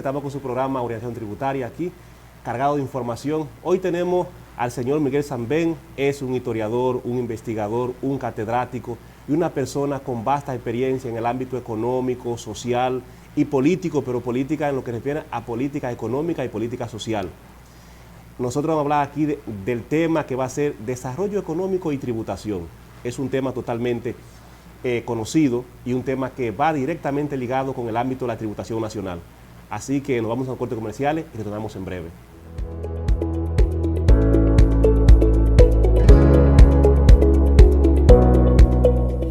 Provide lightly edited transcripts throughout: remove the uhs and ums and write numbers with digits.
estamos con su programa Orientación Tributaria aquí, cargado de información. Hoy tenemos al señor Miguel Sambén, es un historiador, un investigador, un catedrático y una persona con vasta experiencia en el ámbito económico, social y político, pero política en lo que se refiere a política económica y política social. Nosotros vamos a hablar aquí del tema que va a ser desarrollo económico y tributación. Es un tema totalmente conocido y un tema que va directamente ligado con el ámbito de la tributación nacional. Así que nos vamos a los cortes comerciales y retornamos en breve.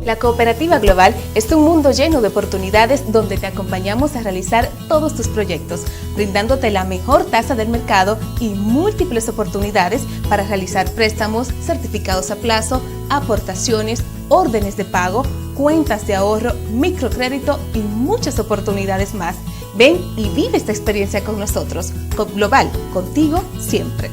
La Cooperativa Global es un mundo lleno de oportunidades donde te acompañamos a realizar todos tus proyectos, brindándote la mejor tasa del mercado y múltiples oportunidades para realizar préstamos, certificados a plazo, aportaciones, órdenes de pago, cuentas de ahorro, microcrédito y muchas oportunidades más. Ven y vive esta experiencia con nosotros. COP Global, contigo siempre.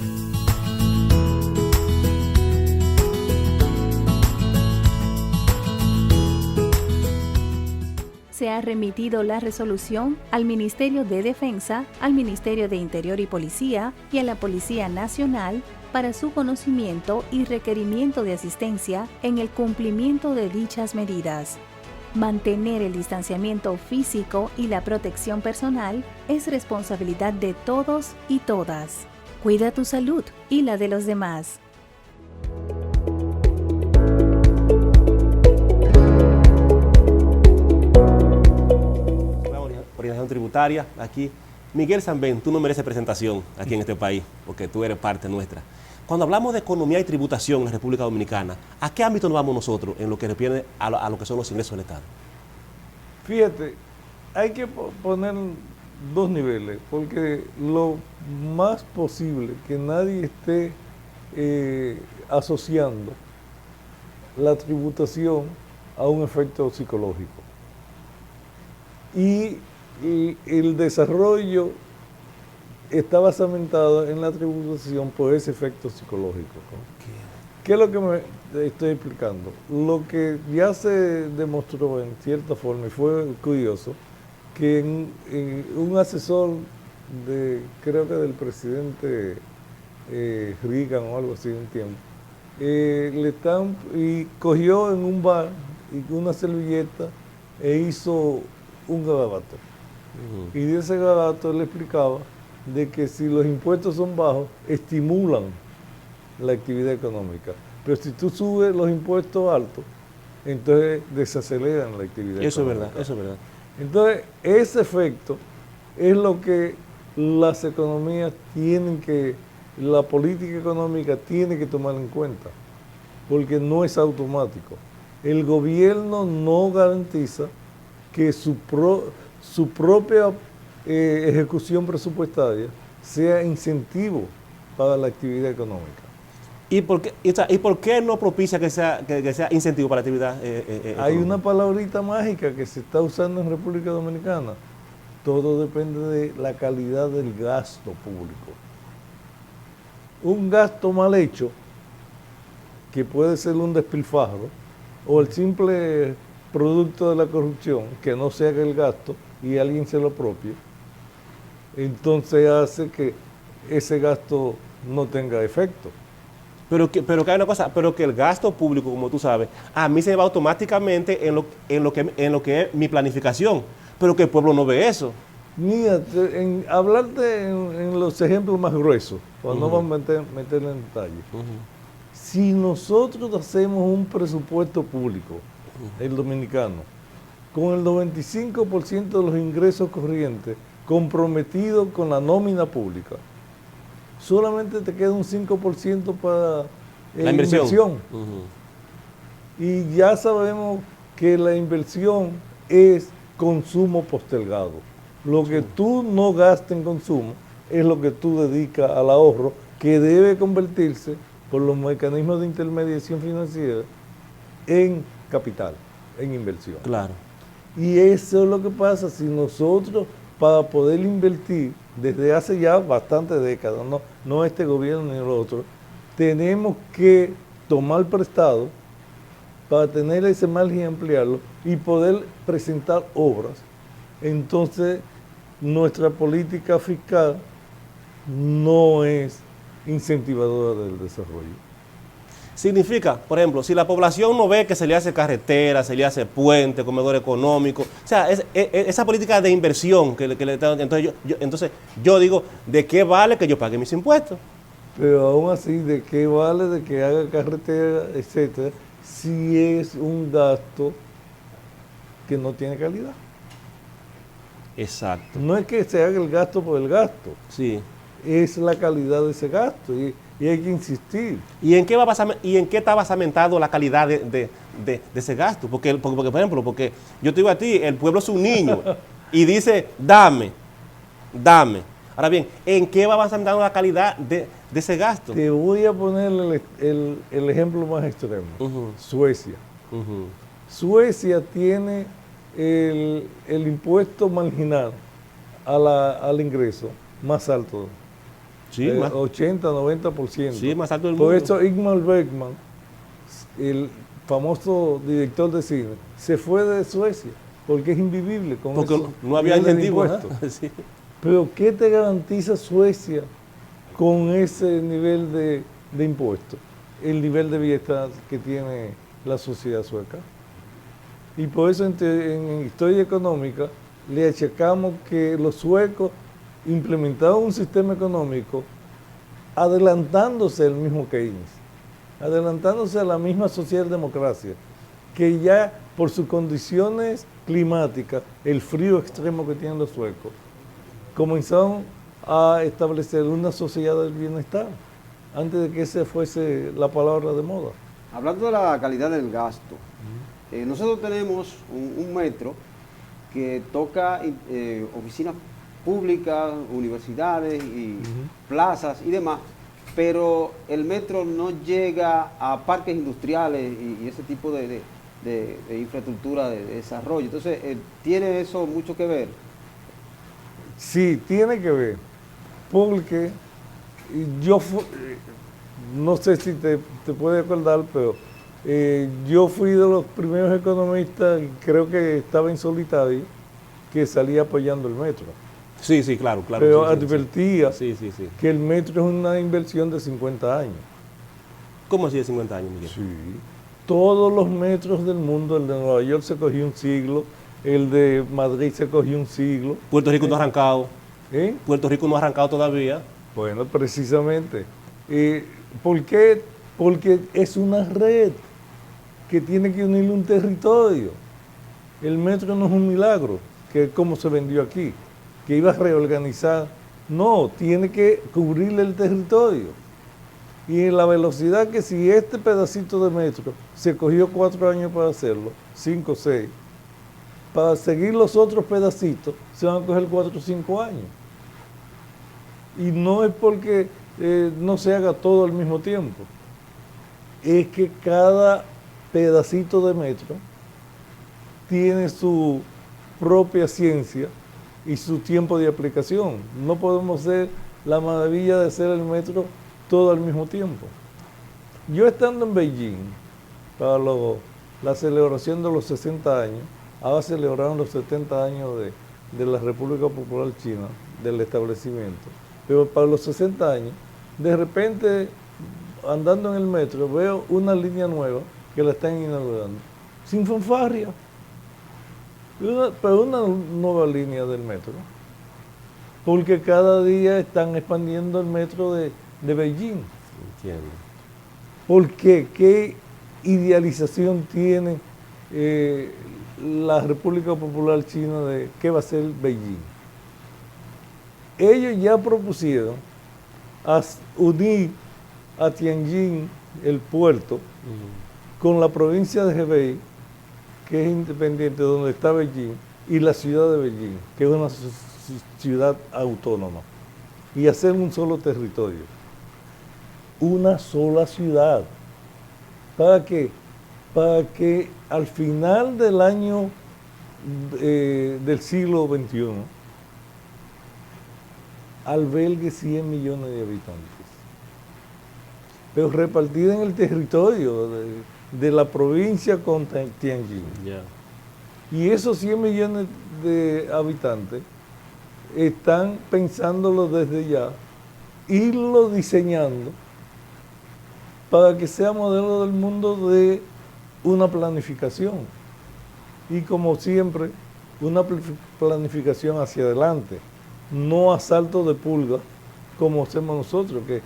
Se ha remitido la resolución al Ministerio de Defensa, al Ministerio de Interior y Policía y a la Policía Nacional para su conocimiento y requerimiento de asistencia en el cumplimiento de dichas medidas. Mantener el distanciamiento físico y la protección personal es responsabilidad de todos y todas. Cuida tu salud y la de los demás. Orientación tributaria, aquí. Miguel Sambén, tú no mereces presentación aquí en este país, porque tú eres parte nuestra. Cuando hablamos de economía y tributación en la República Dominicana, ¿a qué ámbito nos vamos nosotros en lo que refiere a lo que son los ingresos del Estado? Fíjate, hay que poner dos niveles, porque lo más posible que nadie esté asociando la tributación a un efecto psicológico. Y el desarrollo está basamentado en la tributación por ese efecto psicológico. ¿Qué es lo que me estoy explicando? Lo que ya se demostró en cierta forma, y fue curioso, que un asesor creo que del presidente Reagan o algo así un tiempo, y cogió en un bar una servilleta e hizo un garabato. Y de ese garabato le explicaba de que si los impuestos son bajos, estimulan la actividad económica. Pero si tú subes los impuestos altos, entonces desaceleran la actividad eso económica. Eso es verdad. Entonces, ese efecto es lo que las economías la política económica tiene que tomar en cuenta, porque no es automático. El gobierno no garantiza que su propia ejecución presupuestaria sea incentivo para la actividad económica. ¿Y por qué no propicia que sea incentivo para la actividad económica? Hay una palabrita mágica que se está usando en República Dominicana. Todo depende de la calidad del gasto público. Un gasto mal hecho, que puede ser un despilfarro, o el simple producto de la corrupción, que no se haga el gasto y alguien se lo apropie, entonces hace que ese gasto no tenga efecto. Pero que hay una cosa, pero que el gasto público, como tú sabes, a mí se me va automáticamente en lo que es mi planificación, pero que el pueblo no ve eso. Mira, hablarte en los ejemplos más gruesos, pues no vamos a meterle en detalle. Si nosotros hacemos un presupuesto público, el dominicano, con el 95% de los ingresos corrientes comprometidos con la nómina pública, solamente te queda un 5% para la inversión. Y ya sabemos que la inversión es consumo postergado. Lo que tú no gastas en consumo es lo que tú dedicas al ahorro, que debe convertirse por los mecanismos de intermediación financiera en capital, en inversión. Claro. Y eso es lo que pasa si nosotros, para poder invertir desde hace ya bastantes décadas, no este gobierno ni el otro, tenemos que tomar prestado para tener ese margen y ampliarlo y poder presentar obras. Entonces, nuestra política fiscal no es incentivadora del desarrollo. Significa, por ejemplo, si la población no ve que se le hace carretera, se le hace puente, comedor económico, o sea, esa política de inversión que le está dando, entonces yo digo, ¿de qué vale que yo pague mis impuestos? Pero aún así, ¿de qué vale de que haga carretera, etcétera, si es un gasto que no tiene calidad? Exacto. No es que se haga el gasto por el gasto, Sí. es la calidad de ese gasto y hay que insistir. ¿Y en qué está basamentado la calidad de ese gasto? Porque, por ejemplo, porque yo te digo a ti, el pueblo es un niño y dice, dame. Ahora bien, ¿en qué va basamentado la calidad de ese gasto? Te voy a poner el ejemplo más extremo. Suecia. Suecia tiene el impuesto marginal al ingreso más alto. Sí, 80, 90%. Sí, más alto del mundo. Por eso Ingmar Bergman, el famoso director de cine, se fue de Suecia, porque es invivible con porque eso, no había incentivo. Sí. Pero ¿qué te garantiza Suecia con ese nivel de impuestos? El nivel de bienestar que tiene la sociedad sueca. Y por eso en historia económica le achacamos que los suecos implementaron un sistema económico adelantándose al mismo Keynes, adelantándose a la misma socialdemocracia, que ya por sus condiciones climáticas, el frío extremo que tienen los suecos, comenzaron a establecer una sociedad del bienestar, antes de que esa fuese la palabra de moda. Hablando de la calidad del gasto, nosotros tenemos un metro que toca oficinas públicas, universidades y plazas y demás, pero el metro no llega a parques industriales y ese tipo de infraestructura de desarrollo. Entonces, ¿tiene eso mucho que ver? Sí, tiene que ver, porque yo no sé si te puedes acordar, pero yo fui de los primeros economistas, creo que estaba en solitario, que salía apoyando el metro. Sí, claro. Pero sí, advertía sí. que el metro es una inversión de 50 años. ¿Cómo así de 50 años, Miguel? Sí. Todos los metros del mundo, el de Nueva York se cogió un siglo, el de Madrid se cogió un siglo. Puerto Rico no ha arrancado. ¿Eh? Puerto Rico no ha arrancado todavía. Bueno, precisamente. ¿Por qué? Porque es una red que tiene que unir un territorio. El metro no es un milagro, que es como se vendió aquí, que iba a reorganizar. No, tiene que cubrirle el territorio. Y en la velocidad que si este pedacito de metro se cogió 4 años para hacerlo, 5 o 6, para seguir los otros pedacitos se van a coger 4 o 5 años. Y no es porque no se haga todo al mismo tiempo, es que cada pedacito de metro tiene su propia ciencia y su tiempo de aplicación. No podemos hacer la maravilla de hacer el metro todo al mismo tiempo. Yo estando en Beijing, para la celebración de los 60 años, ahora celebraron los 70 años de la República Popular China, del establecimiento, pero para los 60 años, de repente, andando en el metro, veo una línea nueva que la están inaugurando, sin fanfarria, pero una nueva línea del metro, porque cada día están expandiendo el metro de Beijing. Entiendo. ¿Por qué? ¿Qué idealización tiene la República Popular China de qué va a ser Beijing? Ellos ya propusieron unir a Tianjin, el puerto, con la provincia de Hebei, que es independiente, donde está Beijing, y la ciudad de Beijing, que es una ciudad autónoma, y hacer un solo territorio. Una sola ciudad. ¿Para qué? Para que al final del año del siglo XXI albergue 100 millones de habitantes, pero repartida en el territorio de la provincia con Tianjin. Yeah. Y esos 100 millones de habitantes están pensándolo desde ya, irlo diseñando para que sea modelo del mundo de una planificación. Y como siempre, una planificación hacia adelante, no a salto de pulga como hacemos nosotros, que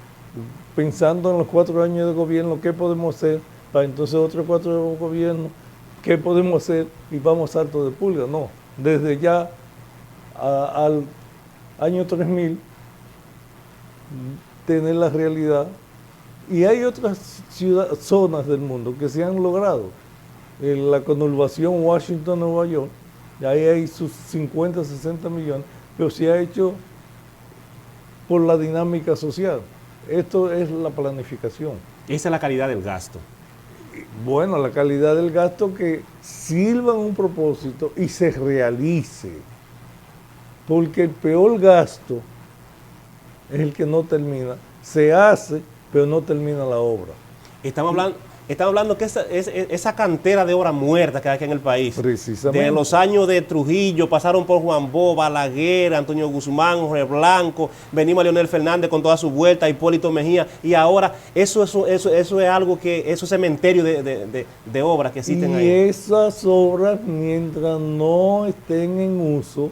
pensando en los 4 años de gobierno, ¿qué podemos hacer? Para entonces otros 4 de gobierno, ¿qué podemos hacer? Y vamos a salto de pulga. No, desde ya al año 3000, tener la realidad. Y hay otras zonas del mundo que se han logrado. En la conurbación Washington-Nueva York, ahí hay sus 50, 60 millones, pero se ha hecho por la dinámica social. Esto es la planificación. Esa es la calidad del gasto. Bueno, la calidad del gasto que sirva un propósito y se realice. Porque el peor gasto es el que no termina. Se hace, pero no termina la obra. Estamos hablando que esa cantera de obra muerta que hay aquí en el país, precisamente, de los años de Trujillo, pasaron por Juan Bo, Balaguer, Antonio Guzmán, Jorge Blanco, venimos a Leonel Fernández con toda su vuelta, Hipólito Mejía, y ahora eso es algo que, esos cementerios de obras que existen ahí. Y esas obras, mientras no estén en uso,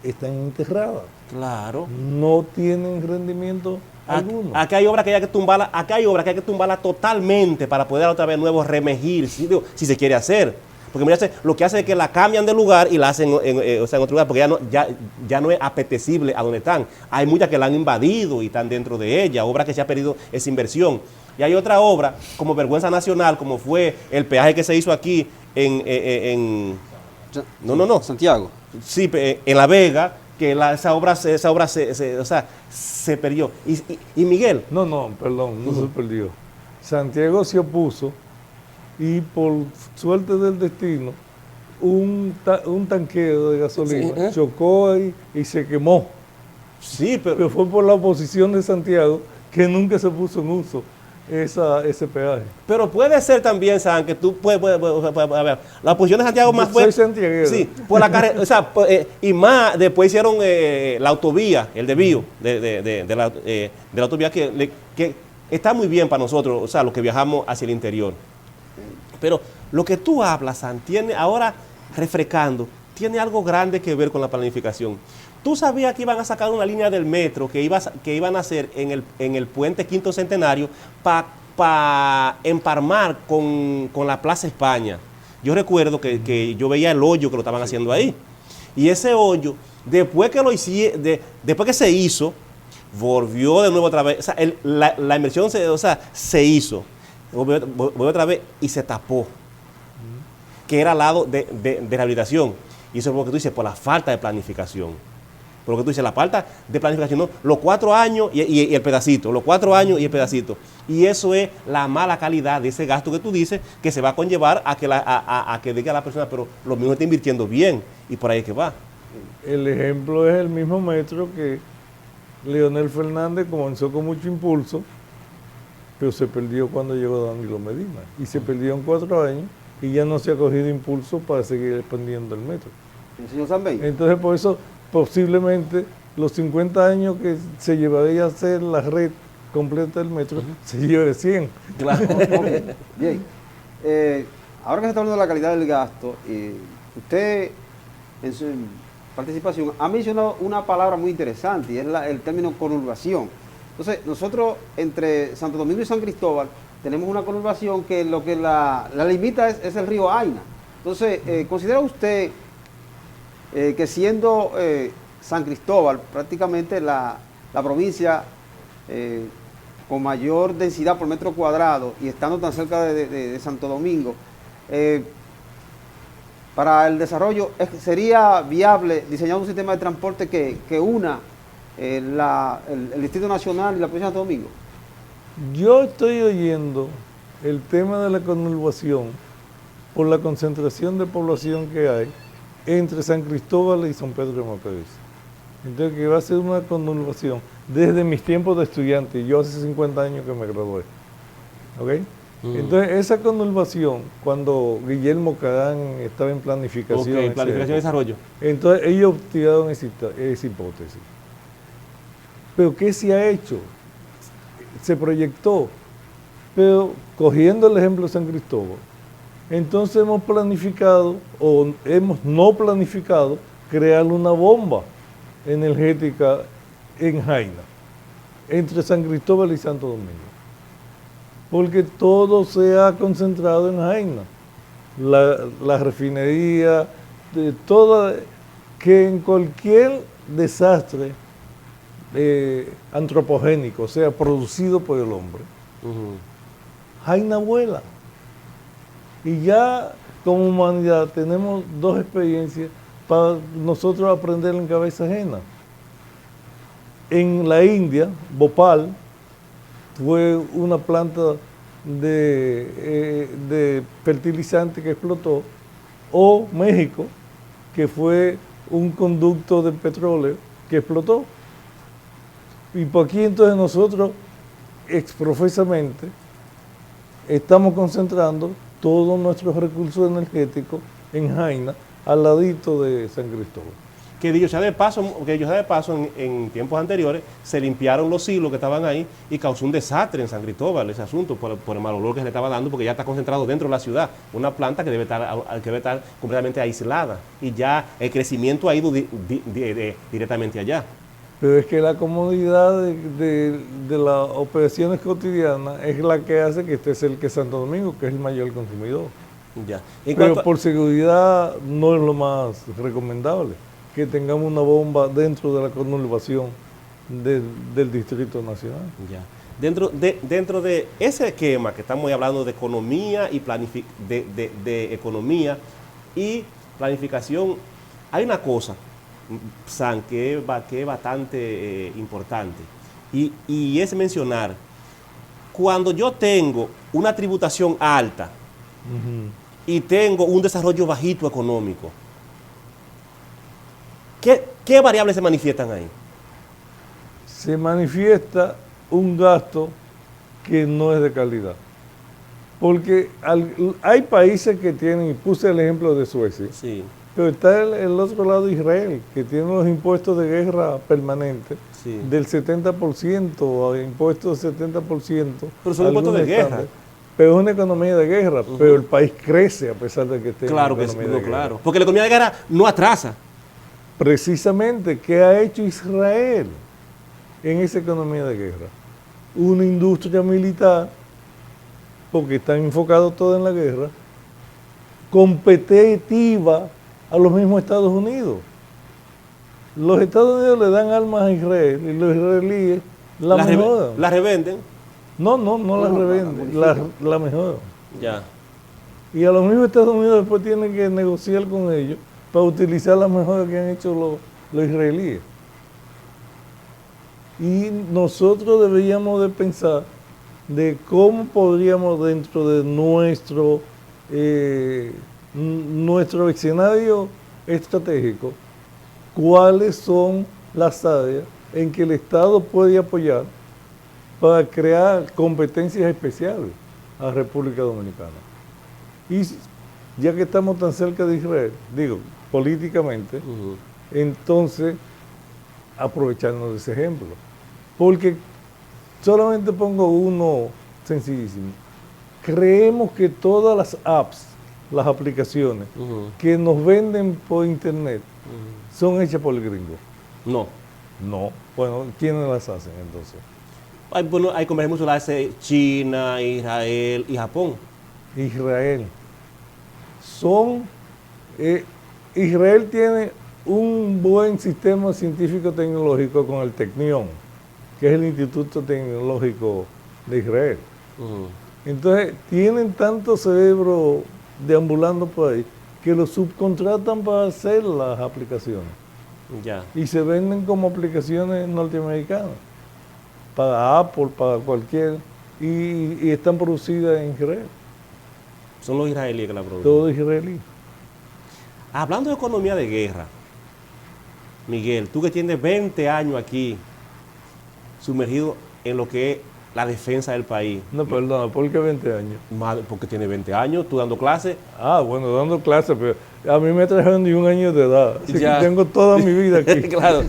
están enterradas. Claro. No tienen rendimiento alguno. Acá hay obras que hay que tumbarla, totalmente para poder otra vez nuevo reemergir, si se quiere hacer. Porque mira, lo que hace es que la cambian de lugar y la hacen en otro lugar, porque ya no es apetecible a donde están. Hay muchas que la han invadido y están dentro de ella, obras que se ha perdido esa inversión. Y hay otra obra, como vergüenza nacional, como fue el peaje que se hizo aquí Santiago. Sí, en La Vega, que esa obra se perdió. Y Miguel. Perdón, no se perdió. Santiago se opuso y por suerte del destino, un tanquero de gasolina chocó ahí y se quemó. Sí, pero fue por la oposición de Santiago que nunca se puso en uso ese peaje. Pero puede ser también, San, que tú puedes a ver, la oposición de Santiago más fue... Soy santiaguero. Sí, por la carretera, y más, después hicieron la autovía, el desvío de la autovía que está muy bien para nosotros, los que viajamos hacia el interior. Pero lo que tú hablas, San, ahora refrescando, tiene algo grande que ver con la planificación. ¿Tú sabías que iban a sacar una línea del metro que iban a hacer en el puente Quinto Centenario para empalmar con la Plaza España? Yo recuerdo que yo veía el hoyo que lo estaban haciendo ahí. Y ese hoyo, después que se hizo, volvió de nuevo otra vez. O sea, la inversión se hizo. Volvió otra vez y se tapó. Que era al lado de rehabilitación. Y eso es lo que tú dices, por la falta de planificación. Por lo que tú dices, la falta de planificación, ¿no? Los 4 años y el pedacito, los 4 años y el pedacito. Y eso es la mala calidad de ese gasto que tú dices, que se va a conllevar a que diga la persona, pero lo mismo está invirtiendo bien, y por ahí es que va. El ejemplo es el mismo metro que Leonel Fernández comenzó con mucho impulso, pero se perdió cuando llegó Danilo Medina. Y se perdió en 4 años y ya no se ha cogido impulso para seguir expandiendo el metro. ¿El señor Sanbén? Entonces, por eso, posiblemente los 50 años que se llevaría a hacer la red completa del metro, se lleve 100. Claro. Bien. Ahora que se está hablando de la calidad del gasto, usted en su participación ha mencionado una palabra muy interesante y es el término conurbación. Entonces, nosotros entre Santo Domingo y San Cristóbal tenemos una conurbación que lo que la limita es el río Aina. Entonces, ¿considera usted que siendo San Cristóbal prácticamente la provincia con mayor densidad por metro cuadrado y estando tan cerca de Santo Domingo, para el desarrollo sería viable diseñar un sistema de transporte que una el Distrito Nacional y la provincia de Santo Domingo? Yo estoy oyendo el tema de la conurbación por la concentración de población que hay entre San Cristóbal y San Pedro de Macorís. Entonces, que va a ser una conurbación desde mis tiempos de estudiante, yo hace 50 años que me gradué, ¿ok? Entonces, esa conurbación, cuando Guillermo Cadán estaba en planificación, Ok, planificación y desarrollo. entonces ellos tiraron esa hipótesis. Pero ¿qué se ha hecho? Se proyectó, pero cogiendo el ejemplo de San Cristóbal, entonces hemos planificado, o hemos no planificado, crear una bomba energética en Jaina, entre San Cristóbal y Santo Domingo. Porque todo se ha concentrado en Jaina. La refinería, toda, que en cualquier desastre antropogénico, o sea, producido por el hombre, Jaina vuela. Y ya como humanidad tenemos dos experiencias para nosotros aprender en cabeza ajena. En la India, Bhopal fue una planta de fertilizante que explotó, o México, que fue un conducto de petróleo que explotó. Y por aquí entonces nosotros exprofesamente estamos concentrando todos nuestros recursos energéticos en Jaina, al ladito de San Cristóbal. Que dicho sea de paso, en tiempos anteriores se limpiaron los silos que estaban ahí y causó un desastre en San Cristóbal ese asunto por el mal olor que se le estaba dando, porque ya está concentrado dentro de la ciudad, una planta que debe estar completamente aislada y ya el crecimiento ha ido directamente allá. Pero es que la comodidad de las operaciones cotidianas es la que hace que esté cerca de Santo Domingo, que es el mayor consumidor. Ya. Pero por seguridad no es lo más recomendable que tengamos una bomba dentro de la conurbación del Distrito Nacional. Ya. Dentro de ese esquema que estamos hablando de economía y economía y planificación, hay una cosa, San, que es bastante importante, y es mencionar, cuando yo tengo una tributación alta y tengo un desarrollo bajito económico, ¿qué variables se manifiestan ahí? Se manifiesta un gasto que no es de calidad. Porque hay países que tienen, y puse el ejemplo de Suecia, Sí, pero está el otro lado de Israel, que tiene los impuestos de guerra permanentes sí. del 70%, a impuestos del 70%. Pero son impuestos de guerra. Pero es una economía de guerra, pero el país crece a pesar de que esté Claro en que una sí, economía de guerra. claro. Porque la economía de guerra no atrasa. Precisamente, ¿qué ha hecho Israel en esa economía de guerra? Una industria militar, porque están enfocados todo en la guerra, competitiva a los mismos Estados Unidos. Los Estados Unidos le dan armas a Israel y los israelíes la mejoran. La revenden. No la revenden, la mejoran. Ya. Y a los mismos Estados Unidos después tienen que negociar con ellos para utilizar las mejoras que han hecho los israelíes. Y nosotros deberíamos de pensar de cómo podríamos dentro de nuestro escenario estratégico, cuáles son las áreas en que el Estado puede apoyar para crear competencias especiales a la República Dominicana. Y ya que estamos tan cerca de Israel, digo, políticamente, entonces aprovecharnos de ese ejemplo. Porque solamente pongo uno sencillísimo. Creemos que todas las apps, las aplicaciones que nos venden por internet son hechas por el gringo. No. No. Bueno, ¿quiénes las hacen entonces? Hay comercio mucho la hace China, Israel y Japón. Israel. Israel tiene un buen sistema científico-tecnológico con el Tecnión, que es el Instituto Tecnológico de Israel. Entonces, tienen tanto cerebro deambulando por ahí que lo subcontratan para hacer las aplicaciones. Ya. Y se venden como aplicaciones norteamericanas, para Apple, para cualquier, y están producidas en Israel. Son los israelíes que la producen. Todo israelí. Hablando de economía de guerra, Miguel, tú que tienes 20 años aquí, sumergido en lo que es la defensa del país. No, perdona, ¿por qué 20 años? Porque tiene 20 años, tú dando clases. Ah, bueno, dando clases, pero a mí me trajeron de 1 año de edad. Así Ya. que tengo toda mi vida aquí. Claro,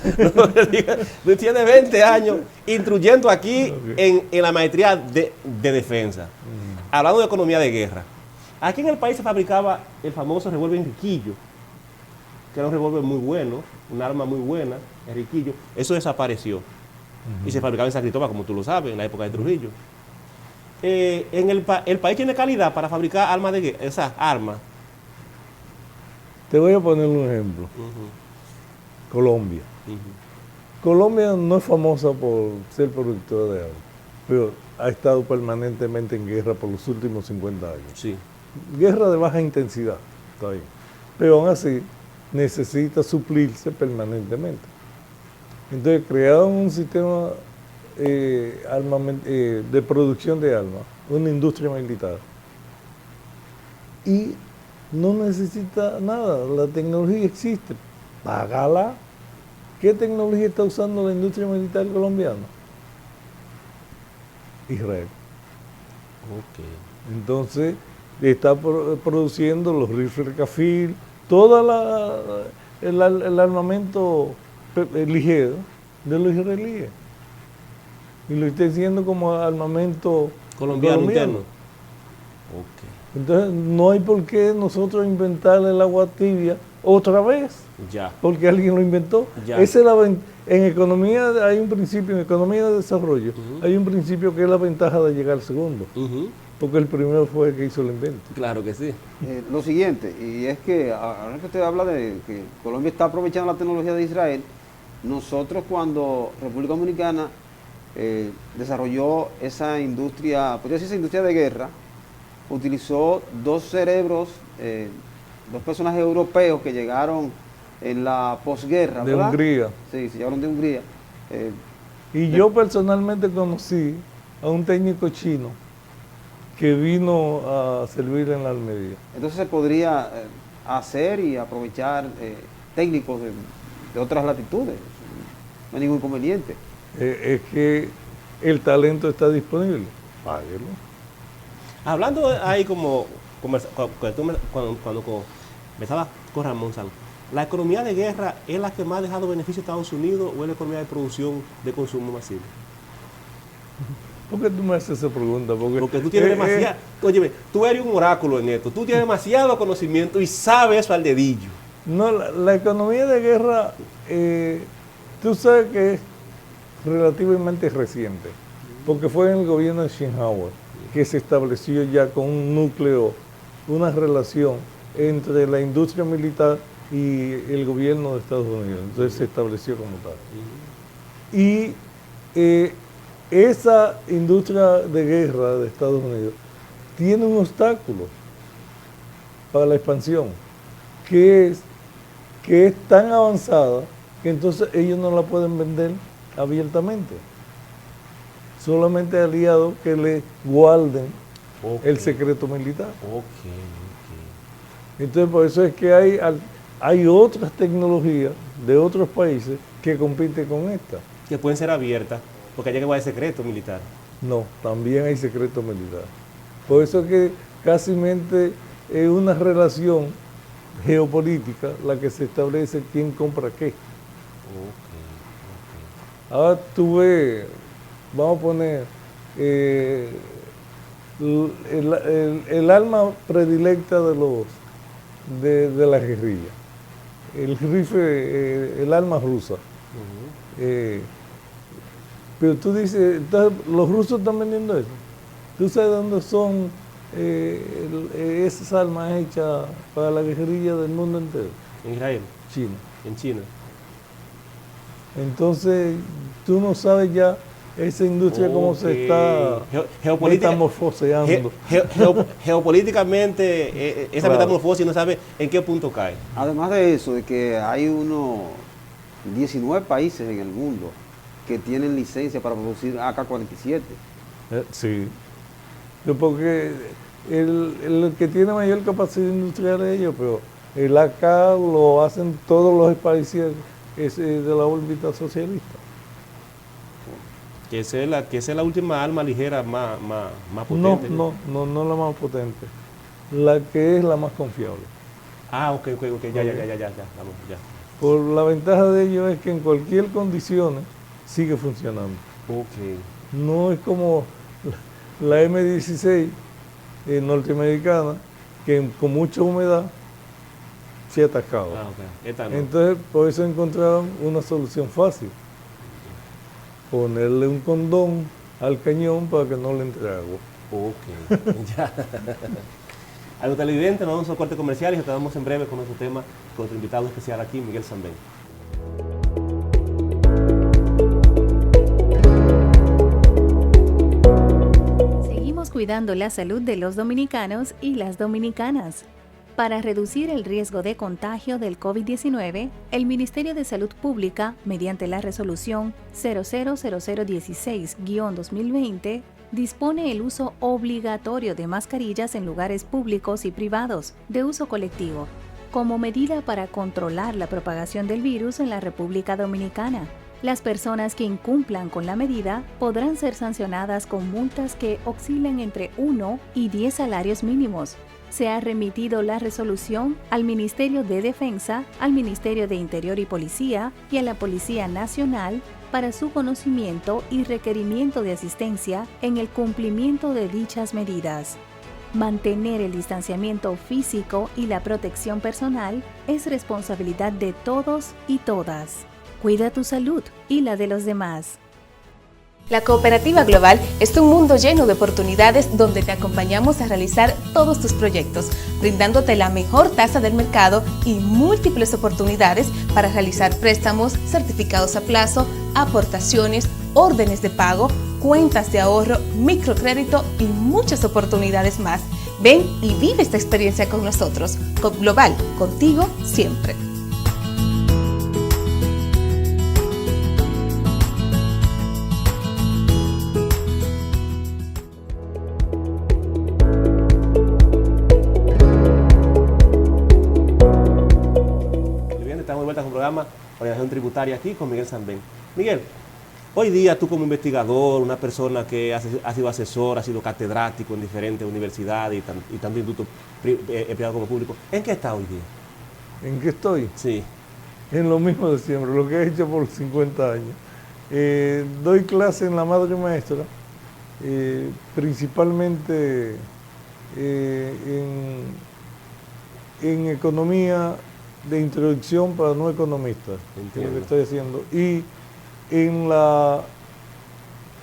tú tienes 20 años instruyendo aquí en la maestría de defensa. Hablando de economía de guerra. Aquí en el país se fabricaba el famoso revólver Enriquillo, que era un revólver muy bueno, un arma muy buena, Enriquillo. Eso desapareció. Y se fabricaba en San Cristóbal, como tú lo sabes, en la época de Trujillo. El país tiene calidad para fabricar armas de guerra, esas armas. Te voy a poner un ejemplo. Colombia. Colombia no es famosa por ser productora de armas, pero ha estado permanentemente en guerra por los últimos 50 años. Sí. Guerra de baja intensidad, está bien. Pero aún así necesita suplirse permanentemente. Entonces crearon un sistema de producción de armas, una industria militar. Y no necesita nada, la tecnología existe, págala. ¿Qué tecnología está usando la industria militar colombiana? Israel. Ok. Entonces, está produciendo los rifles Cafil, todo el armamento ligero de los israelíes. Y lo está haciendo como armamento Colombiano interno. Ok. Entonces, no hay por qué nosotros inventar el agua tibia otra vez, Ya. porque alguien lo inventó. Ya. Esa es en economía hay un principio, en economía de desarrollo, hay un principio que es la ventaja de llegar segundo, porque el primero fue el que hizo el invento. Claro que sí. Lo siguiente, y es que ahora que usted habla de que Colombia está aprovechando la tecnología de Israel, nosotros cuando República Dominicana desarrolló esa industria, podría decir esa industria de guerra, utilizó dos cerebros, dos personajes europeos que llegaron en la posguerra, De ¿verdad? Hungría. Sí, se llegaron de Hungría. Y yo personalmente conocí a un técnico chino que vino a servir en la Almería. Entonces se podría hacer y aprovechar técnicos de otras latitudes, no hay ningún inconveniente. Es que el talento está disponible, páguelo. Hablando ahí como cuando conversaba con Ramón San, ¿la economía de guerra es la que más ha dejado beneficio a Estados Unidos o es la economía de producción de consumo masivo? ¿Por qué tú me haces esa pregunta? Porque tú tienes demasiado... Óyeme, tú eres un oráculo en esto, tú tienes demasiado conocimiento y sabes eso al dedillo. No, la economía de guerra, tú sabes que es relativamente reciente, porque fue en el gobierno de Eisenhower que se estableció ya con un núcleo, una relación entre la industria militar y el gobierno de Estados Unidos. Entonces se estableció como tal. Y esa industria de guerra de Estados Unidos tiene un obstáculo para la expansión, que es tan avanzada que entonces ellos no la pueden vender abiertamente. Solamente aliados que le guarden el secreto militar. Entonces por eso es que hay otras tecnologías de otros países que compiten con esta. Que pueden ser abiertas, porque allá que va el secreto militar. No, también hay secreto militar. Por eso es que casi es una relación geopolítica la que se establece quién compra qué. Ahora tú ves, vamos a poner el arma predilecta de la guerrilla, el rifle, el arma rusa. Pero tú dices, entonces, los rusos están vendiendo eso. ¿Tú sabes dónde son esas armas hechas para la guerrilla del mundo entero? En Israel, China. en China. Entonces, tú no sabes ya esa industria cómo se está metamorfoseando. Geopolíticamente, esa Claro. metamorfosis no sabe en qué punto cae. Además de eso, de que hay 19 países en el mundo que tienen licencia para producir AK-47. Sí. Porque el que tiene mayor capacidad industrial es ellos, pero el AK lo hacen todos los países de la órbita socialista. Que esa es la última arma ligera más No, potente. no la más potente, la que es la más confiable. Ah, ok, ya, vamos, ya. Por la ventaja de ello es que en cualquier condición sigue funcionando. Ok. No es como la M16 norteamericana, que con mucha humedad se ha atacado. Ah, ok. Esta no. Entonces, por eso encontraron una solución fácil. Ponerle un condón al cañón para que no le entre agua. Ok, ya. A los televidentes, nos vamos a corte comercial y retornamos en breve con nuestro tema, con nuestro invitado especial aquí, Miguel Sambén. Seguimos cuidando la salud de los dominicanos y las dominicanas. Para reducir el riesgo de contagio del COVID-19, el Ministerio de Salud Pública, mediante la resolución 000016-2020, dispone el uso obligatorio de mascarillas en lugares públicos y privados, de uso colectivo, como medida para controlar la propagación del virus en la República Dominicana. Las personas que incumplan con la medida podrán ser sancionadas con multas que oscilen entre 1 y 10 salarios mínimos. Se ha remitido la resolución al Ministerio de Defensa, al Ministerio de Interior y Policía y a la Policía Nacional para su conocimiento y requerimiento de asistencia en el cumplimiento de dichas medidas. Mantener el distanciamiento físico y la protección personal es responsabilidad de todos y todas. Cuida tu salud y la de los demás. La Cooperativa Global es un mundo lleno de oportunidades donde te acompañamos a realizar todos tus proyectos, brindándote la mejor tasa del mercado y múltiples oportunidades para realizar préstamos, certificados a plazo, aportaciones, órdenes de pago, cuentas de ahorro, microcrédito y muchas oportunidades más. Ven y vive esta experiencia con nosotros. Coop Global, contigo siempre. Estamos de vuelta con el programa Organización Tributaria aquí con Miguel Sambén. Miguel, hoy día tú como investigador, una persona que ha sido asesor, ha sido catedrático en diferentes universidades y tanto institutos privados como públicos, ¿en qué estás hoy día? ¿En qué estoy? Sí. En lo mismo de siempre, lo que he hecho por 50 años. Doy clase en la Madre Maestra, principalmente en economía de introducción para no economistas, que es lo que estoy haciendo, y en la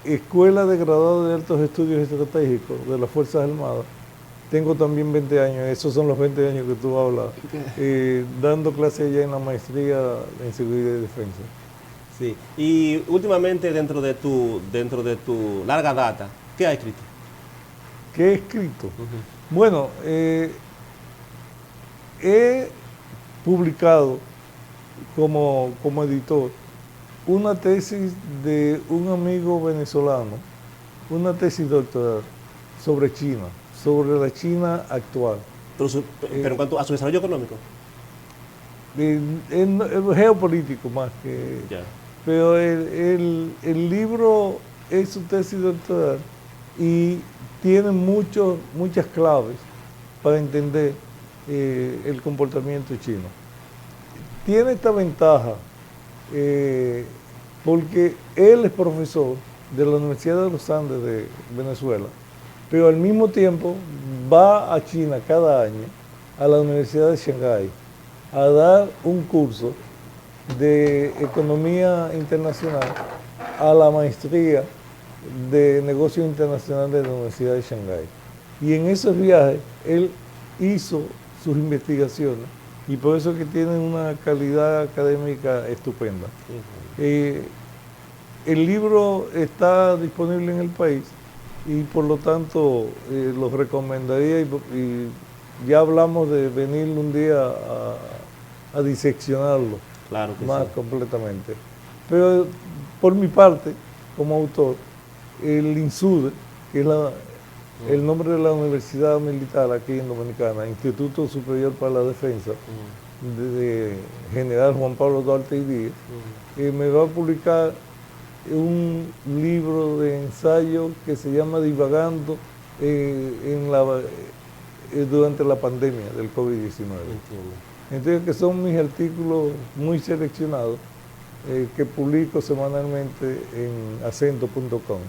Escuela de Graduados de Altos Estudios Estratégicos de las Fuerzas Armadas. Tengo también 20 años, esos son los 20 años que tú hablas, dando clases allá en la maestría en Seguridad y Defensa. Sí, y últimamente dentro de tu larga data, ¿qué has escrito? ¿Qué he escrito? Bueno, he publicado como editor una tesis de un amigo venezolano, una tesis doctoral sobre China, sobre la China actual. Pero en cuanto a su desarrollo económico. Geopolítico más que... Ya. Pero el libro es su tesis doctoral y tiene muchas claves para entender el comportamiento chino. Tiene esta ventaja porque él es profesor de la Universidad de los Andes de Venezuela, pero al mismo tiempo va a China cada año a la Universidad de Shanghái a dar un curso de economía internacional a la maestría de negocios internacionales de la Universidad de Shanghái. Y en esos viajes él hizo sus investigaciones y por eso que tienen una calidad académica estupenda. El libro está disponible en el país y por lo tanto los recomendaría y ya hablamos de venir un día a diseccionarlo. Claro que más sí. completamente. Pero por mi parte, como autor, el INSUDE, que es el nombre de la Universidad Militar aquí en Dominicana, Instituto Superior para la Defensa, de General Juan Pablo Duarte y Díaz, me va a publicar un libro de ensayo que se llama Divagando durante la pandemia del COVID-19. Entiendo. Entonces, que son mis artículos muy seleccionados que publico semanalmente en acento.com.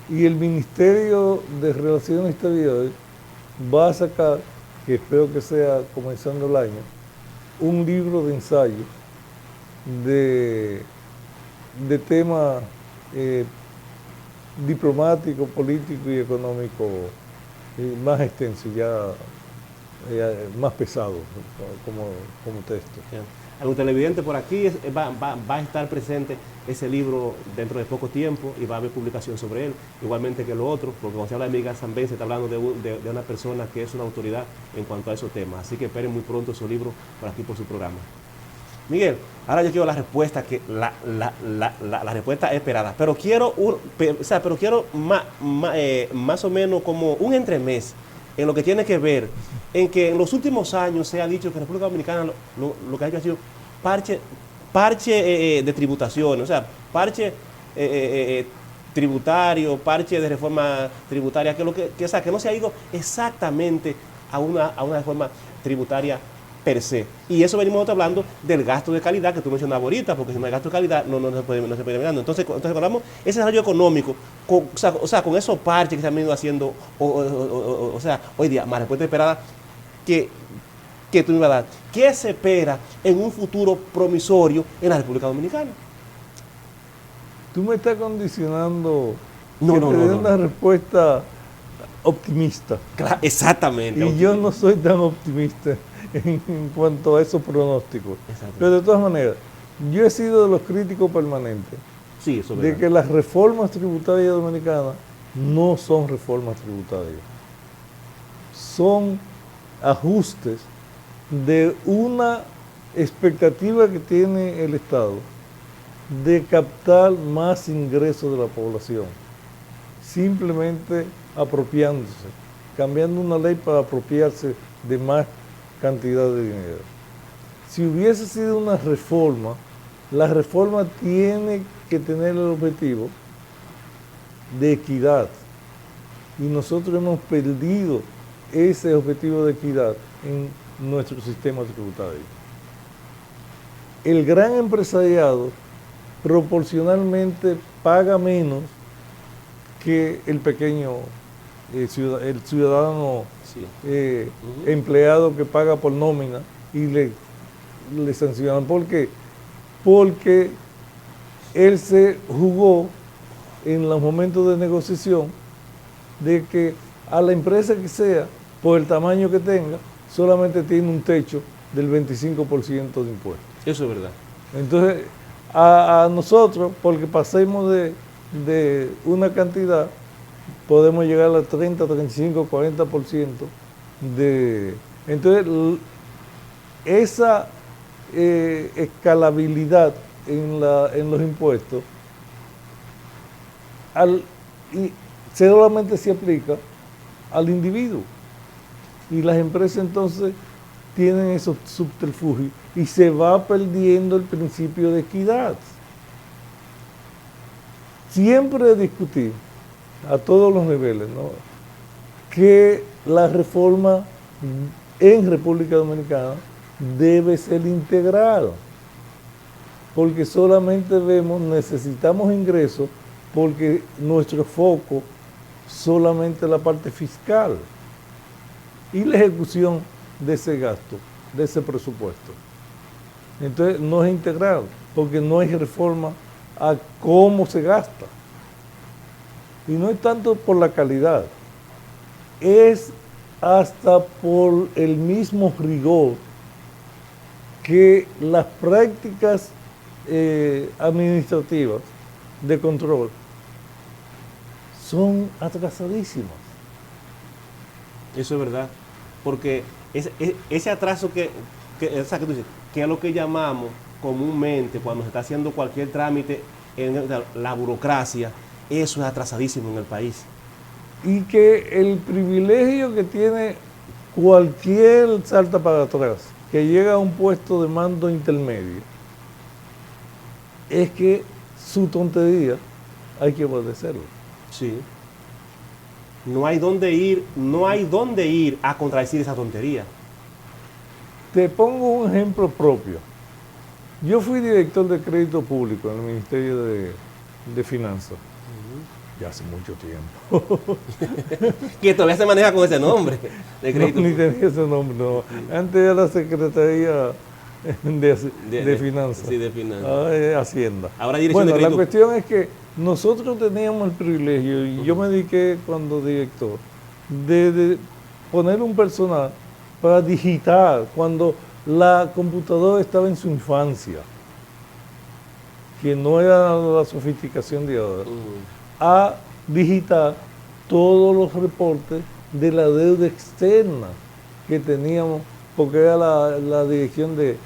Y el Ministerio de Relaciones Exteriores va a sacar, que espero que sea comenzando el año, un libro de ensayo de temas diplomático, político y económico más extenso, ya más pesado como texto. Bien. Algún televidente por aquí va a estar presente ese libro dentro de poco tiempo y va a haber publicación sobre él, igualmente que lo otro, porque cuando se habla de Miguel Sanbén se está hablando de una persona que es una autoridad en cuanto a esos temas, así que esperen muy pronto su libro por aquí por su programa. Miguel, ahora yo quiero la respuesta, la respuesta esperada, pero quiero más o menos como un entremés en lo que tiene que ver en que en los últimos años se ha dicho que República Dominicana lo que ha hecho ha sido parche de tributaciones, o sea, parche tributario, parche de reforma tributaria, que no se ha ido exactamente a una reforma tributaria per se. Y eso venimos hablando del gasto de calidad que tú mencionabas ahorita, porque si no hay gasto de calidad no se puede mirando. Entonces hablamos ese desarrollo económico, con esos parches que se han venido haciendo, o sea, hoy día, más respuesta esperada que tú me vas a dar. ¿Qué se espera en un futuro promisorio en la República Dominicana? Tú me estás condicionando No. una respuesta optimista. Claro, exactamente. Y yo no soy tan optimista en cuanto a esos pronósticos. Pero de todas maneras, yo he sido de los críticos permanentes Sí, eso es de verdad. que las reformas tributarias dominicanas no son reformas tributarias. Son ajustes de una expectativa que tiene el Estado de captar más ingresos de la población, simplemente apropiándose, cambiando una ley para apropiarse de más cantidad de dinero. Si hubiese sido una reforma, la reforma tiene que tener el objetivo de equidad, y nosotros hemos perdido ese objetivo de equidad en nuestro sistema tributario. El gran empresariado proporcionalmente paga menos que el pequeño el ciudadano Sí. empleado que paga por nómina y le sancionan. ¿Por qué? Porque él se jugó en los momentos de negociación de que a la empresa que sea, por el tamaño que tenga, solamente tiene un techo del 25% de impuestos. Eso es verdad. Entonces, a nosotros, porque pasemos de una cantidad, podemos llegar al 30, 35, 40% de... Entonces, esa escalabilidad en los impuestos solamente se aplica al individuo. Y las empresas entonces tienen esos subterfugios y se va perdiendo el principio de equidad. Siempre discutir a todos los niveles, ¿no?, que la reforma en República Dominicana debe ser integral, porque solamente necesitamos ingresos porque nuestro foco solamente es la parte fiscal y la ejecución de ese gasto, de ese presupuesto. Entonces no es integral, porque no hay reforma a cómo se gasta. Y no es tanto por la calidad, es hasta por el mismo rigor que las prácticas administrativas de control son atrasadísimas. Eso es verdad, porque ese atraso que tú dices, que es lo que llamamos comúnmente cuando se está haciendo cualquier trámite en la burocracia, eso es atrasadísimo en el país. Y que el privilegio que tiene cualquier salta para atrás, que llega a un puesto de mando intermedio, es que su tontería, hay que obedecerlo. Sí. No hay dónde ir a contradecir esa tontería. Te pongo un ejemplo propio. Yo fui director de crédito público en el Ministerio de Finanzas, ya hace mucho tiempo. Que todavía se maneja con ese nombre de crédito. No, ni tenía ese nombre, no. Antes era la Secretaría de Finanzas. Sí, de finanzas. Ahora es Hacienda. Ahora dirección de la crédito. cuestión es que nosotros teníamos el privilegio, y yo me dediqué cuando director, de poner un personal para digitar cuando la computadora estaba en su infancia, que no era la sofisticación de ahora, a digitar todos los reportes de la deuda externa que teníamos, porque era la dirección de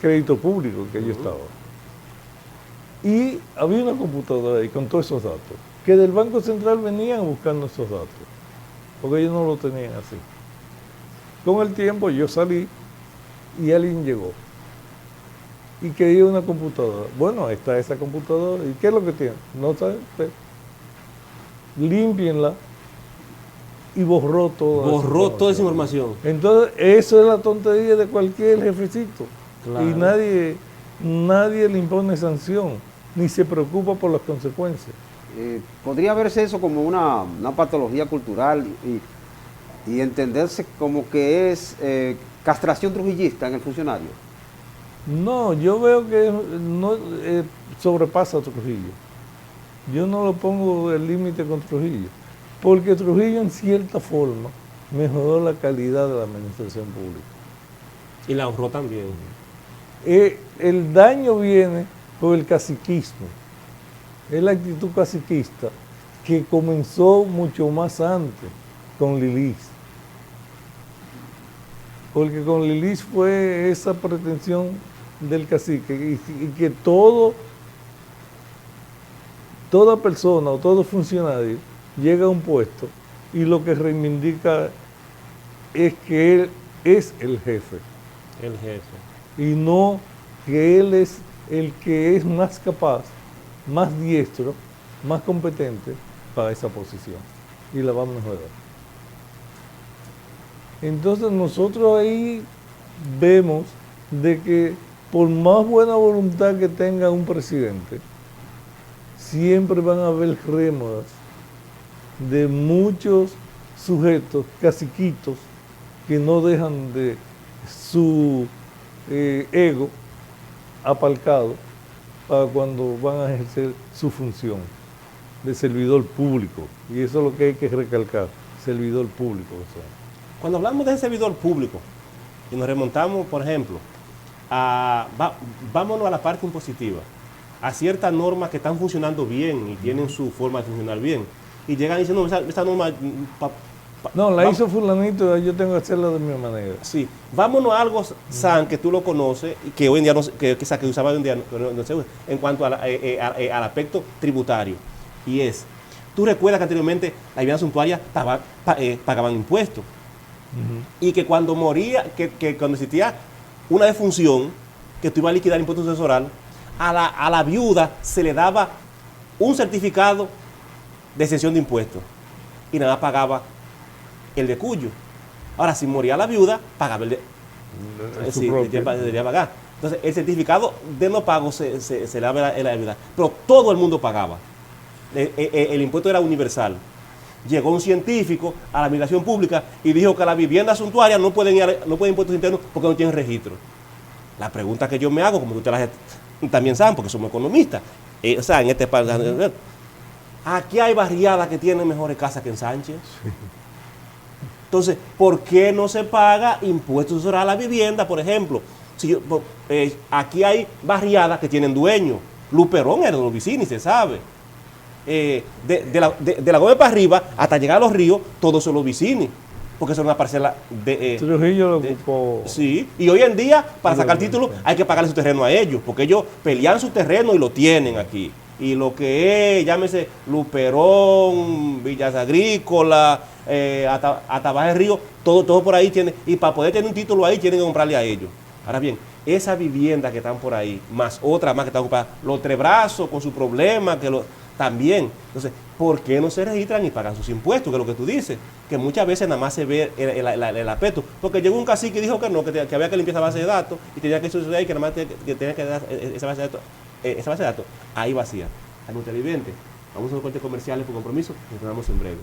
crédito público que yo estaba. Y había una computadora ahí con todos esos datos, que del Banco Central venían buscando esos datos, porque ellos no lo tenían así. Con el tiempo yo salí y alguien llegó y quería una computadora. Bueno, está esa computadora. ¿Y qué es lo que tiene? No sabe usted. Límpienla y borró toda esa información. Entonces, eso es la tontería de cualquier jefecito. Claro. Y nadie le impone sanción, ni se preocupa por las consecuencias. Podría verse eso como una patología cultural y entenderse como que es castración trujillista en el funcionario. No, yo veo que no sobrepasa a Trujillo. Yo no lo pongo el límite con Trujillo, porque Trujillo en cierta forma mejoró la calidad de la administración pública. Y la ahorró también. El daño viene por el caciquismo, es la actitud caciquista que comenzó mucho más antes con Lilis. Porque con Lilis fue esa pretensión del cacique y que toda persona o todo funcionario llega a un puesto y lo que reivindica es que él es el jefe. El jefe. Y no que él es el que es más capaz, más diestro, más competente para esa posición y la va a mejorar. Entonces nosotros ahí vemos de que por más buena voluntad que tenga un presidente, siempre van a haber rémoras de muchos sujetos, caciquitos, que no dejan de su ego aparcado para cuando van a ejercer su función de servidor público. Y eso es lo que hay que recalcar, servidor público. Cuando hablamos de ese servidor público y nos remontamos, por ejemplo, vámonos a la parte impositiva, a ciertas normas que están funcionando bien y tienen su forma de funcionar bien, y llegan y dicen, no, esa norma... hizo fulanito, yo tengo que hacerla de mi manera. Sí, vámonos a algo, San, que tú lo conoces, y que hoy en día, que usaba hoy en día, no se usa, en cuanto al aspecto tributario, y es, tú recuerdas que anteriormente la vivienda suntuaria pagaban impuestos, y que cuando moría, que cuando existía una defunción, que tú ibas a liquidar impuestos sucesoral, a la viuda se le daba un certificado de exención de impuestos, y nada más pagaba el de Cuyo. Ahora, si moría la viuda, pagaba el de... Sí, debería pagar. Entonces, el certificado de no pago se le daba a la viuda, pero todo el mundo pagaba. El impuesto era universal. Llegó un científico a la administración pública y dijo que las viviendas suntuarias no pueden impuestos internos porque no tienen registro. La pregunta que yo me hago, como tú te la también saben, porque somos economistas, o sea, en este país, aquí hay barriadas que tienen mejores casas que en Sánchez. Sí. Entonces, ¿por qué no se paga impuestos sobre la vivienda, por ejemplo? Aquí hay barriadas que tienen dueños. Luperón era de los vecinos, se sabe. De la Gómez para arriba, hasta llegar a los ríos, todos son los vecinos. Porque son una parcela de... Trujillo lo ocupó. Sí, y hoy en día, para sacar título, hay que pagarle su terreno a ellos, porque ellos pelean su terreno y lo tienen aquí. Y lo que es, llámese Luperón, Villas Agrícolas, hasta Baja del Río, todo por ahí tiene, y para poder tener un título ahí tienen que comprarle a ellos. Ahora bien, Esas viviendas que están por ahí, más otras más que están ocupadas, los tres brazos con su problema, también. Entonces, ¿por qué no se registran y pagan sus impuestos? Que es lo que tú dices, que muchas veces nada más se ve el aspecto. Porque llegó un cacique y dijo que no, que había que limpiar esa base de datos y tenía que suceder y que nada más que tenía que dar esa base de datos ahí vacía. Hay mucha televidente. Vamos a los cortes comerciales por compromiso y retornamos en breve.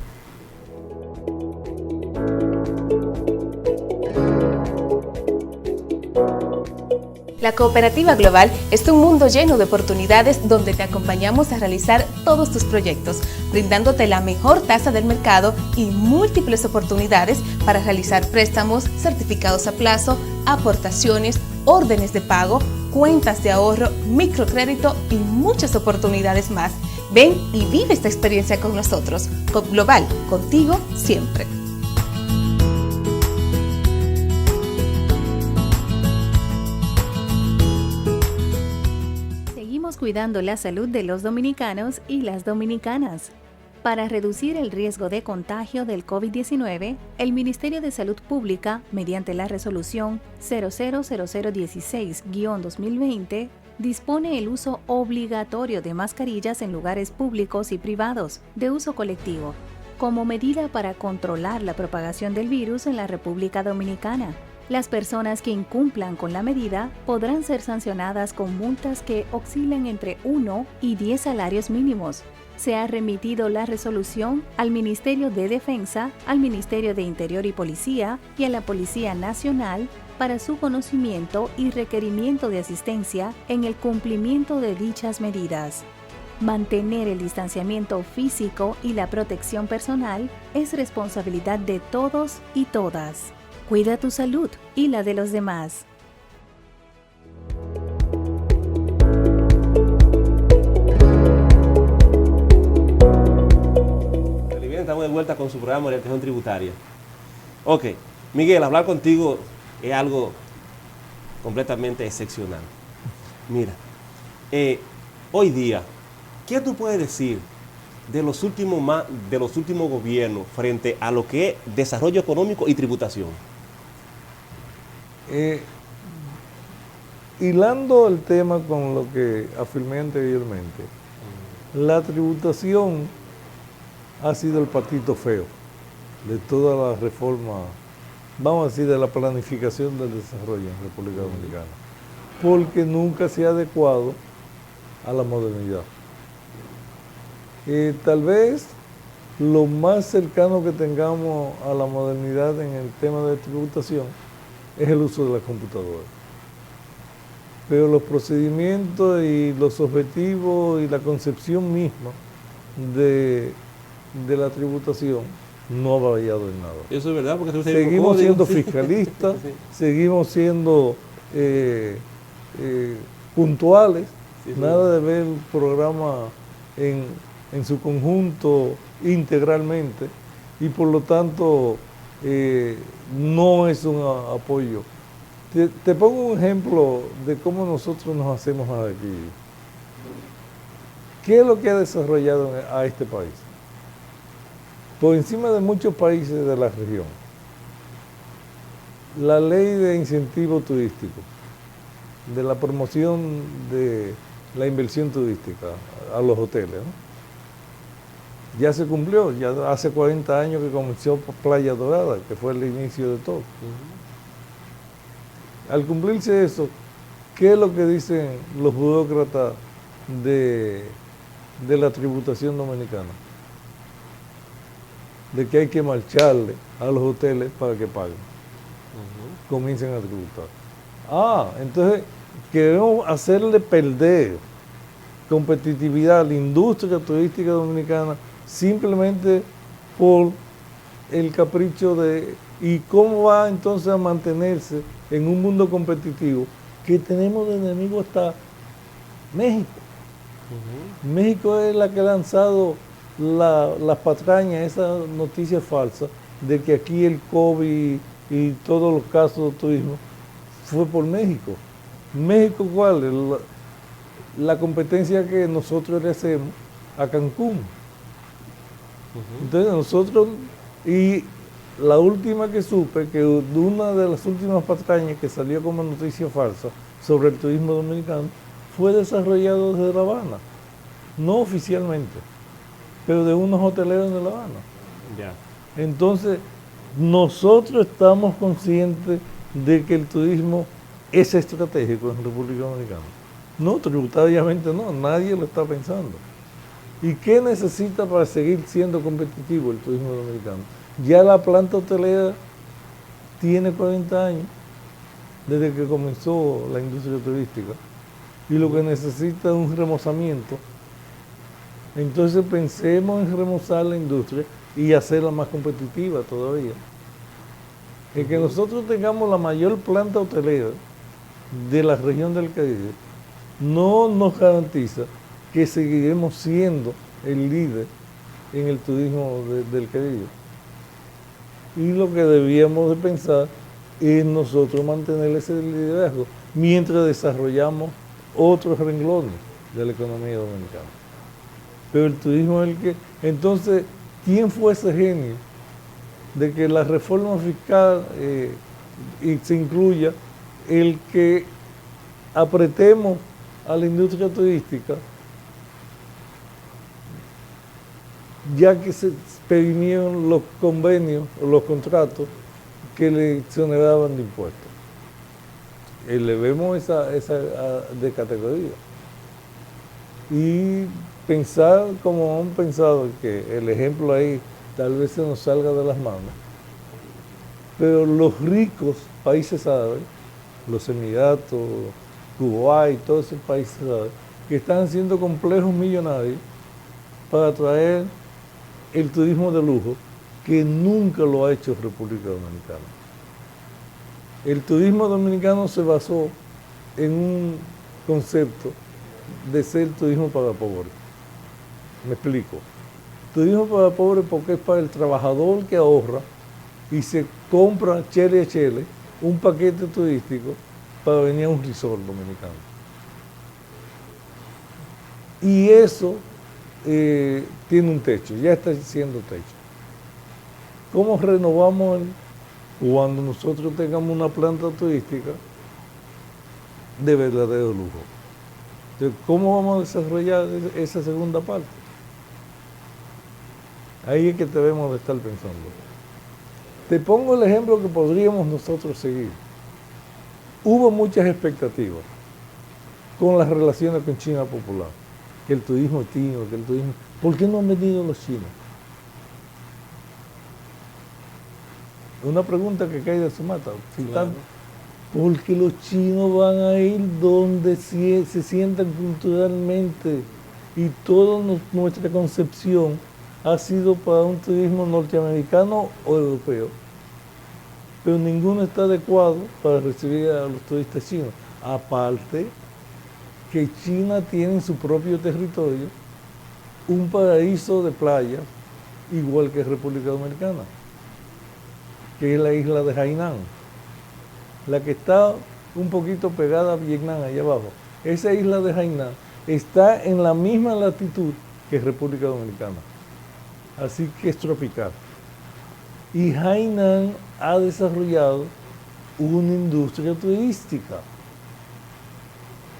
La Cooperativa Global es un mundo lleno de oportunidades donde te acompañamos a realizar todos tus proyectos, brindándote la mejor tasa del mercado y múltiples oportunidades para realizar préstamos, certificados a plazo, aportaciones, órdenes de pago, cuentas de ahorro, microcrédito y muchas oportunidades más. Ven y vive esta experiencia con nosotros. COP Global, contigo siempre. Cuidando la salud de los dominicanos y las dominicanas. Para reducir el riesgo de contagio del COVID-19, el Ministerio de Salud Pública, mediante la resolución 000016-2020, dispone el uso obligatorio de mascarillas en lugares públicos y privados de uso colectivo, como medida para controlar la propagación del virus en la República Dominicana. Las personas que incumplan con la medida podrán ser sancionadas con multas que oscilen entre 1 y 10 salarios mínimos. Se ha remitido la resolución al Ministerio de Defensa, al Ministerio de Interior y Policía y a la Policía Nacional para su conocimiento y requerimiento de asistencia en el cumplimiento de dichas medidas. Mantener el distanciamiento físico y la protección personal es responsabilidad de todos y todas. Cuida tu salud y la de los demás. Estamos de vuelta con su programa de orientación tributaria. Ok, Miguel, hablar contigo es algo completamente excepcional. Mira, hoy día, ¿qué tú puedes decir de los últimos gobiernos frente a lo que es desarrollo económico y tributación? Hilando el tema con lo que afirmé anteriormente, la tributación ha sido el patito feo de toda la reforma, vamos a decir, de la planificación del desarrollo en República Dominicana, porque nunca se ha adecuado a la modernidad. Tal vez lo más cercano que tengamos a la modernidad en el tema de tributación es el uso de la computadora. Pero los procedimientos y los objetivos y la concepción misma de la tributación no ha variado en nada. Eso es verdad, porque seguimos siendo fiscalistas, sí. Seguimos siendo puntuales, sí, nada de ver el programa en su conjunto integralmente, y por lo tanto no es un apoyo. Te pongo un ejemplo de cómo nosotros nos hacemos aquí. ¿Qué es lo que ha desarrollado a este país? Por encima de muchos países de la región, la ley de incentivo turístico, de la promoción de la inversión turística a los hoteles, ¿no? Ya se cumplió, ya hace 40 años que comenzó Playa Dorada, que fue el inicio de todo. Al cumplirse eso, ¿qué es lo que dicen los burócratas de la tributación dominicana? De que hay que marcharle a los hoteles para que paguen. Comiencen a tributar. Entonces queremos hacerle perder competitividad a la industria turística dominicana simplemente por el capricho de... ¿Y cómo va entonces a mantenerse en un mundo competitivo que tenemos de enemigo hasta México? México es la que ha lanzado las patrañas, esa noticia falsa de que aquí el COVID y todos los casos de turismo fue por México. ¿México cuál? La competencia que nosotros le hacemos a Cancún. Entonces nosotros, y la última que supe, que una de las últimas patrañas que salió como noticia falsa sobre el turismo dominicano, fue desarrollado desde La Habana, no oficialmente, pero de unos hoteleros de La Habana. Ya. Entonces, nosotros estamos conscientes de que el turismo es estratégico en República Dominicana. No, tributariamente no, nadie lo está pensando. ¿Y qué necesita para seguir siendo competitivo el turismo dominicano? Ya la planta hotelera tiene 40 años desde que comenzó la industria turística y lo que necesita es un remozamiento. Entonces pensemos en remozar la industria y hacerla más competitiva todavía. El que nosotros tengamos la mayor planta hotelera de la región del Caribe no nos garantiza que seguiremos siendo el líder en el turismo del Caribe. Y lo que debíamos de pensar es nosotros mantener ese liderazgo mientras desarrollamos otros renglones de la economía dominicana. Pero el turismo es el que... Entonces, ¿quién fue ese genio de que la reforma fiscal y se incluya el que apretemos a la industria turística, ya que se expedieron los convenios o los contratos que le exoneraban de impuestos? Elevemos esa de categoría. Y pensar como han pensado, que el ejemplo ahí tal vez se nos salga de las manos, pero los ricos países árabes, los Emiratos, Kuwait, todos esos países árabes, que están haciendo complejos millonarios para traer el turismo de lujo, que nunca lo ha hecho República Dominicana. El turismo dominicano se basó en un concepto de ser turismo para pobres. Me explico. Turismo para pobres porque es para el trabajador que ahorra y se compra chele a chele un paquete turístico para venir a un resort dominicano. Y eso tiene un techo, ya está siendo techo. ¿Cómo renovamos cuando nosotros tengamos una planta turística de verdadero lujo? Entonces, ¿cómo vamos a desarrollar esa segunda parte? Ahí es que debemos de estar pensando. Te pongo el ejemplo que podríamos nosotros seguir. Hubo muchas expectativas con las relaciones con China popular, que el turismo chino, que el turismo... ¿Por qué no han venido los chinos? Una pregunta que cae de su mata. Claro. Porque los chinos van a ir donde se sientan culturalmente y toda nuestra concepción ha sido para un turismo norteamericano o europeo, pero ninguno está adecuado para recibir a los turistas chinos. Aparte que China tiene en su propio territorio un paraíso de playa igual que República Dominicana, que es la isla de Hainan, la que está un poquito pegada a Vietnam, allá abajo. Esa isla de Hainan está en la misma latitud que República Dominicana, así que es tropical. Y Hainan ha desarrollado una industria turística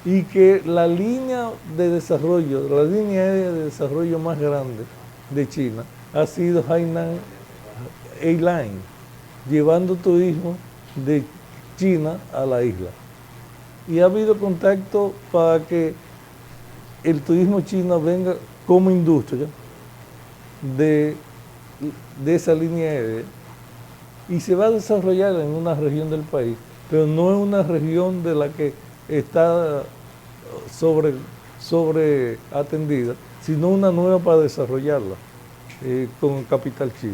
y que la línea de desarrollo, la línea aérea de desarrollo más grande de China ha sido Hainan Airlines, llevando turismo de China a la isla. Y ha habido contacto para que el turismo chino venga como industria de esa línea aérea y se va a desarrollar en una región del país, pero no es una región de la que está sobre atendida, sino una nueva para desarrollarla con capital chino,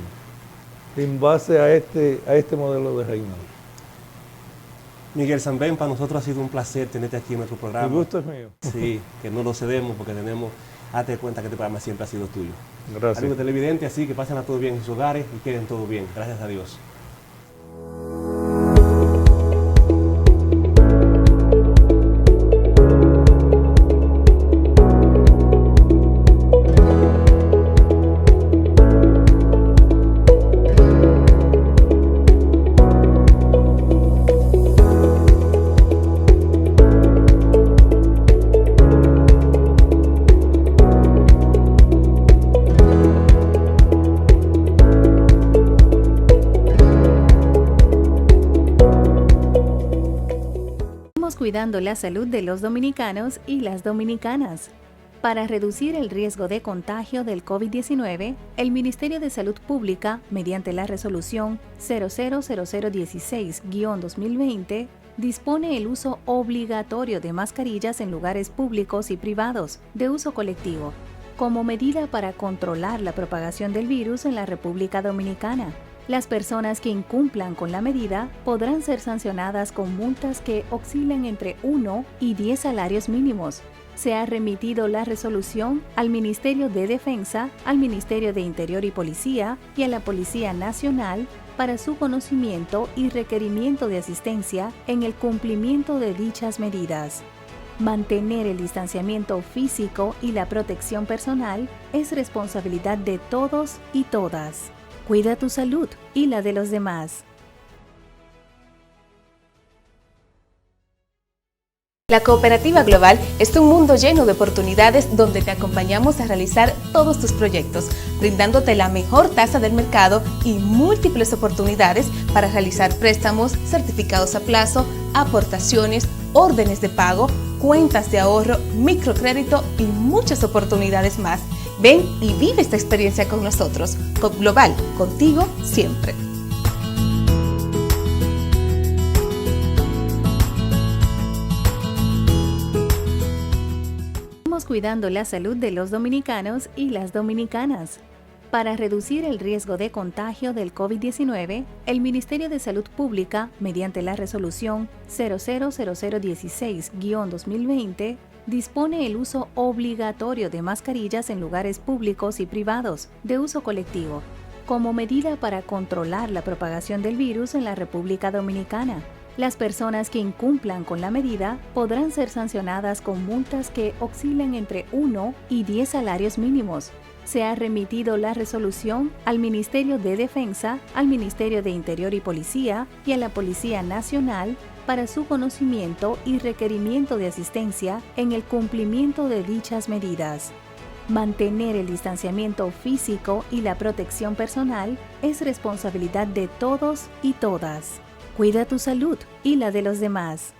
en base a este modelo de Hainan. Miguel Sanben, para nosotros ha sido un placer tenerte aquí en nuestro programa. El gusto es mío. Sí, que no lo cedemos porque hazte cuenta que este programa siempre ha sido tuyo. Gracias. Amigos televidentes, así que pasen a todo bien en sus hogares y queden todo bien. Gracias a Dios. cuidando la salud de los dominicanos y las dominicanas. Para reducir el riesgo de contagio del COVID-19, el Ministerio de Salud Pública, mediante la resolución 000016-2020, dispone el uso obligatorio de mascarillas en lugares públicos y privados de uso colectivo, como medida para controlar la propagación del virus en la República Dominicana. Las personas que incumplan con la medida podrán ser sancionadas con multas que oscilen entre 1 y 10 salarios mínimos. Se ha remitido la resolución al Ministerio de Defensa, al Ministerio de Interior y Policía y a la Policía Nacional para su conocimiento y requerimiento de asistencia en el cumplimiento de dichas medidas. Mantener el distanciamiento físico y la protección personal es responsabilidad de todos y todas. Cuida tu salud y la de los demás. La Cooperativa Global es un mundo lleno de oportunidades donde te acompañamos a realizar todos tus proyectos, brindándote la mejor tasa del mercado y múltiples oportunidades para realizar préstamos, certificados a plazo, aportaciones, órdenes de pago, cuentas de ahorro, microcrédito y muchas oportunidades más. Ven y vive esta experiencia con nosotros. COP Global, contigo siempre. Estamos cuidando la salud de los dominicanos y las dominicanas. Para reducir el riesgo de contagio del COVID-19, el Ministerio de Salud Pública, mediante la resolución 000016-2020, dispone el uso obligatorio de mascarillas en lugares públicos y privados de uso colectivo, como medida para controlar la propagación del virus en la República Dominicana. Las personas que incumplan con la medida podrán ser sancionadas con multas que oscilen entre 1 y 10 salarios mínimos. Se ha remitido la resolución al Ministerio de Defensa, al Ministerio de Interior y Policía y a la Policía Nacional para su conocimiento y requerimiento de asistencia en el cumplimiento de dichas medidas. Mantener el distanciamiento físico y la protección personal es responsabilidad de todos y todas. Cuida tu salud y la de los demás.